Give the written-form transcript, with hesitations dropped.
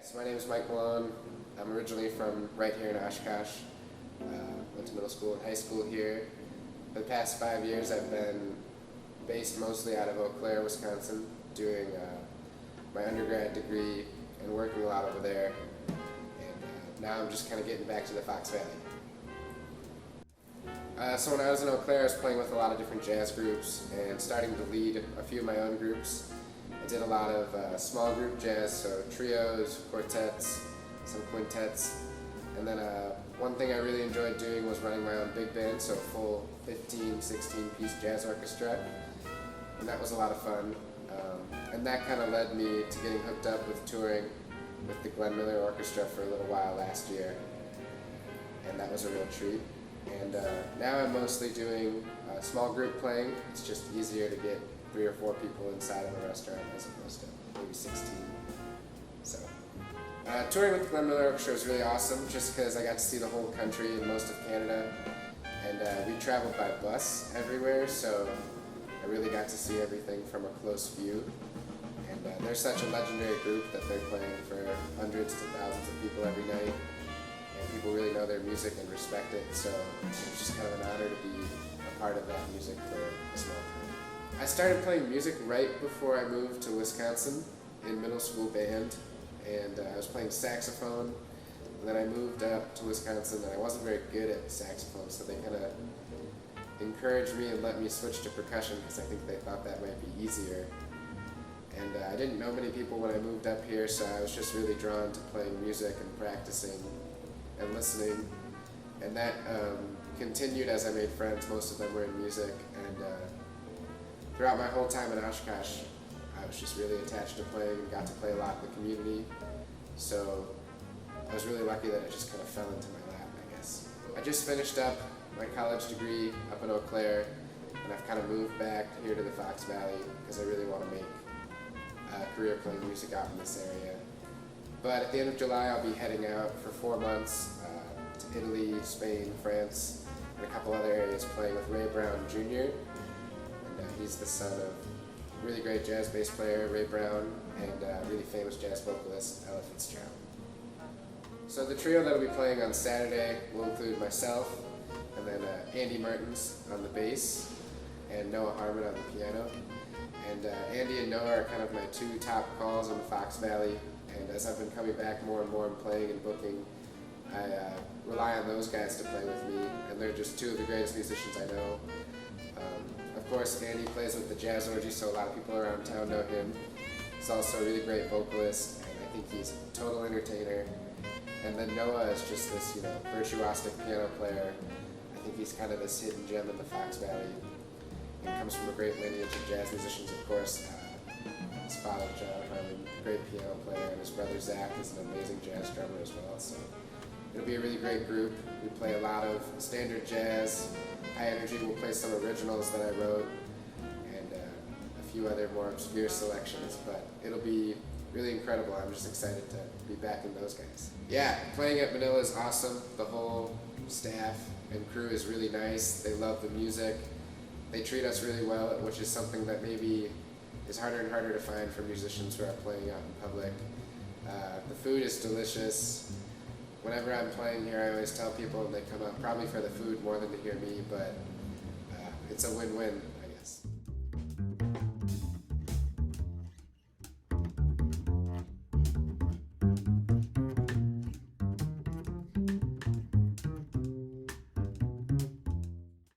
So my name is Mike Malone. I'm originally from right here in Oshkosh. Went to middle school and high school here. For the past 5 years I've been based mostly out of Eau Claire, Wisconsin, doing my undergrad degree and working a lot over there. And now I'm just kind of getting back to the Fox Valley. So when I was in Eau Claire, I was playing with a lot of different jazz groups and starting to lead a few of my own groups. I did a lot of small group jazz, so trios, quartets, some quintets, and then one thing I really enjoyed doing was running my own big band, so a full 15, 16-piece jazz orchestra, and that was a lot of fun. And that kind of led me to getting hooked up with touring with the Glenn Miller Orchestra for a little while last year, and that was a real treat. And now I'm mostly doing small group playing. It's just easier to get 3 or 4 people inside of a restaurant as opposed to maybe 16. So touring with the Glenn Miller Orchestra was really awesome just because I got to see the whole country and most of Canada. And we traveled by bus everywhere, so I really got to see everything from a close view. And they're such a legendary group that they're playing for hundreds to thousands of people every night. And people really know their music and respect it, so it's just kind of an honor to be a part of that music for a small time. I started playing music right before I moved to Wisconsin in middle school band, and I was playing saxophone, and then I moved up to Wisconsin, and I wasn't very good at saxophone, so they kind of encouraged me and let me switch to percussion because I think they thought that might be easier. And I didn't know many people when I moved up here, so I was just really drawn to playing music and practicing and listening, and that continued as I made friends. Most of them were in music, and throughout my whole time in Oshkosh, I was just really attached to playing and got to play a lot in the community, so I was really lucky that it just kind of fell into my lap, I guess. I just finished up my college degree up in Eau Claire, and I've kind of moved back here to the Fox Valley because I really want to make a career playing music out in this area. But at the end of July, I'll be heading out for 4 months to Italy, Spain, France, and a couple other areas playing with Ray Brown Jr. And he's the son of a really great jazz bass player, Ray Brown, and really famous jazz vocalist, Ella Fitzgerald. So the trio that will be playing on Saturday will include myself, and then Andrew Mertens on the bass, and Harmon on the piano. And Andy and Noah are kind of my 2 top calls in the Fox Valley. And as I've been coming back more and more and playing and booking, I rely on those guys to play with me, and they're just 2 of the greatest musicians I know. Of course, Andy plays with the Jazz Orgy, so a lot of people around town know him. He's also a really great vocalist, and I think he's a total entertainer. And then Noah is just this, virtuosic piano player. I think he's kind of this hidden gem in the Fox Valley. He comes from a great lineage of jazz musicians, of course. His father, John Harmon, great piano player, and his brother Zach is an amazing jazz drummer as well. So it'll be a really great group. We play a lot of standard jazz, high energy. We'll play some originals that I wrote, and a few other more obscure selections. But it'll be really incredible. I'm just excited to be back in those guys. Yeah, playing at Manila is awesome. The whole staff and crew is really nice. They love the music. They treat us really well, which is something that maybe is harder and harder to find for musicians who are playing out in public. The food is delicious. Whenever I'm playing here, I always tell people, and they come out probably for the food more than to hear me, but it's a win-win.